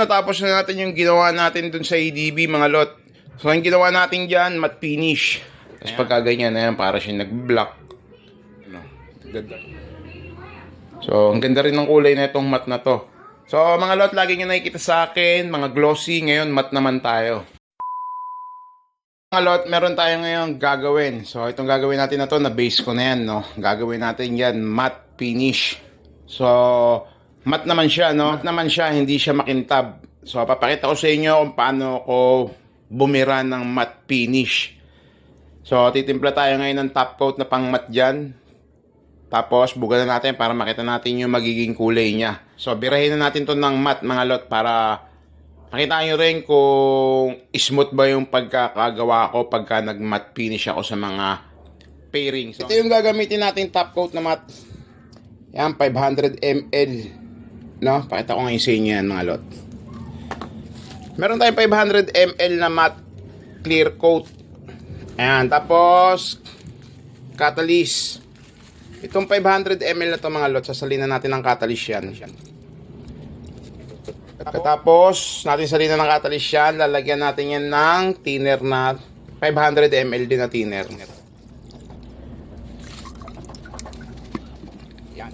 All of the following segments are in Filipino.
natapos na natin yung ginawa natin dun sa ADB mga lot. So yung ginawa natin dyan, matte finish. Tapos pagka ganyan na yan, para siya nag-block. Ano, ganda. So ang ganda rin ng kulay na itong matte na to. So mga lot, lagi nyo nakikita sa akin, mga glossy. Ngayon matte naman tayo. Mga lot, meron tayo ngayon gagawin. So itong gagawin natin na to, na base ko na yan, no? Gagawin natin yan, matte finish. So matte naman siya, no? Matte naman siya, hindi siya makintab. So papakita ko sa inyo kung paano ko bumira ng matte finish. So titimpla tayo ngayon ng top coat na pang matte dyan. Tapos bugalan natin para makita natin yung magiging kulay niya. So birahin na natin to ng matte mga lot, para makita nyo rin kung smooth ba yung pagkakagawa ko pagka nag matte finish ako sa mga pairings. So, ito yung gagamitin natin top coat na matte. Yan, 500 ml. No? Pakita ko ngayon sa inyo yan mga lot. Meron tayong 500 ml na matte clear coat. Ayan, tapos catalyst. Itong 500 ml na to mga lot, sasalinan natin ng catalyst yan. Tapos natin salinan ng catalyst yan, lalagyan natin yan ng thinner na 500 ml din na thinner.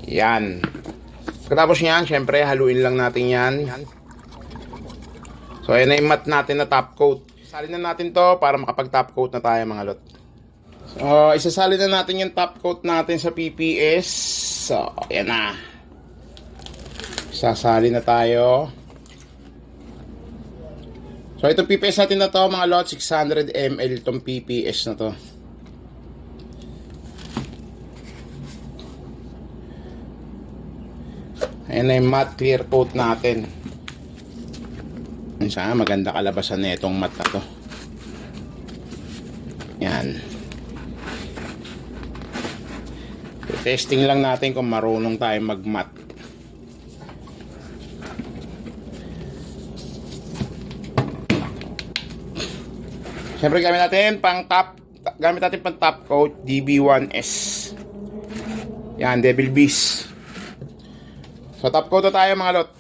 Yan. Pagkatapos nyan, syempre haluin lang natin yan. So ayan na yung matte natin na top coat. Salin na natin to para makapag top coat na tayo mga lot. So isasalin na natin yung top coat natin sa PPS. So ayan na. Isasalin na tayo. So itong PPS natin na to mga lot, 600 ml itong PPS na to. Ayan na yung matte clear coat natin. Sana maganda kalabasan na itong matte na to. Yan. Testing lang natin kung marunong tayo mag-matte. Siyempre gamit natin pang top coat DB1S. Yan, Devil Beast. So top coat na tayo mga lot.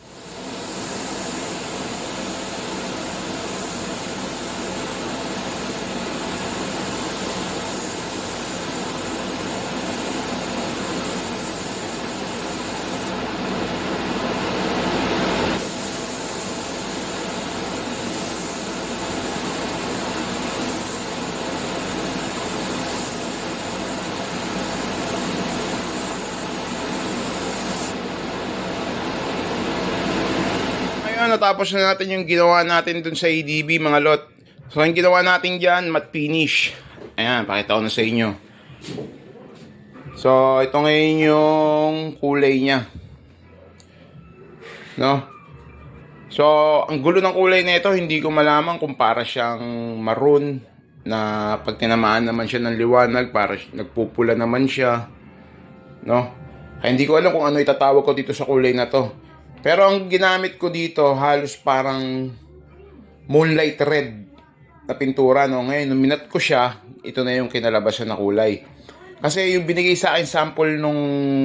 Natapos na natin yung ginawa natin dun sa ADB mga lot. So yung ginawa natin dyan, matte finish. Ayan, pakita ko na sa inyo. So ito ngayon yung kulay niya, no? So ang gulo ng kulay na ito, hindi ko malaman kung para siyang maroon na pag tinamaan naman siya ng liwanag, para nagpupula naman siya, no? Kaya hindi ko alam kung ano itatawag ko dito sa kulay na to. Pero ang ginamit ko dito, halos parang moonlight red na pintura, no? Ngayon, nung minat ko siya, ito na yung kinalabasan na kulay. Kasi yung binigay sa akin sample nung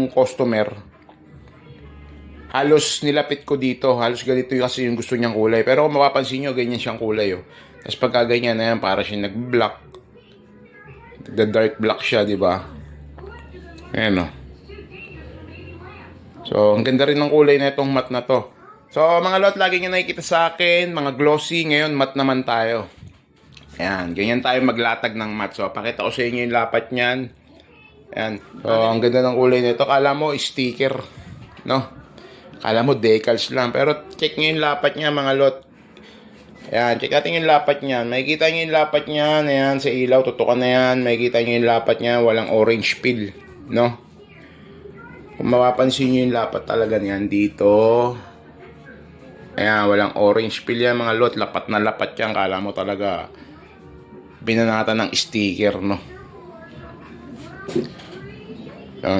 customer, halos nilapit ko dito. Halos ganito yung kasi yung gusto niyang kulay. Pero kung mapapansin nyo, ganyan siyang kulay, oh. Tapos pagka ganyan na yan, para siya nag-black. Dark black siya, di ba? Ayan, oh. So, ang ganda rin ng kulay na itong matte na to. So, mga lot, lagi nyo nakikita sa akin, mga glossy. Ngayon, matte naman tayo. Ayan, ganyan tayo maglatag ng matte. So, pakita ko sa inyo yung lapat niyan. Ayan. So, ang ganda ng kulay na ito. Kala mo, sticker. No? Kala mo, decals lang. Pero, check nyo yung lapat niya, mga lot. Ayan, check natin yung lapat niyan. Makikita nyo yung lapat niyan. Ayan, sa ilaw, tutukan na yan. Makikita nyo yung lapat niya. Walang orange peel. No? Kung mapapansin nyo yung lapat talaga niyan dito. Ayan, walang orange peel yan mga lot. Lapat na lapat yan. Kala mo talaga binanatan ng sticker, no?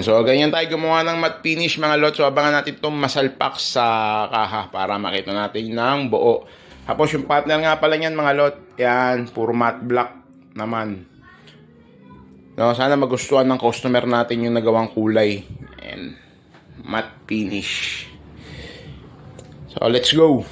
So, ganyan tayo gumawa ng matte finish mga lot. So, abangan natin itong masalpak sa kaha para makita natin ng buo. Tapos, yung partner nga pala niyan mga lot. Yan, puro matte black naman. No, sana magustuhan ng customer natin yung nagawang kulay. And matte finish. So let's go.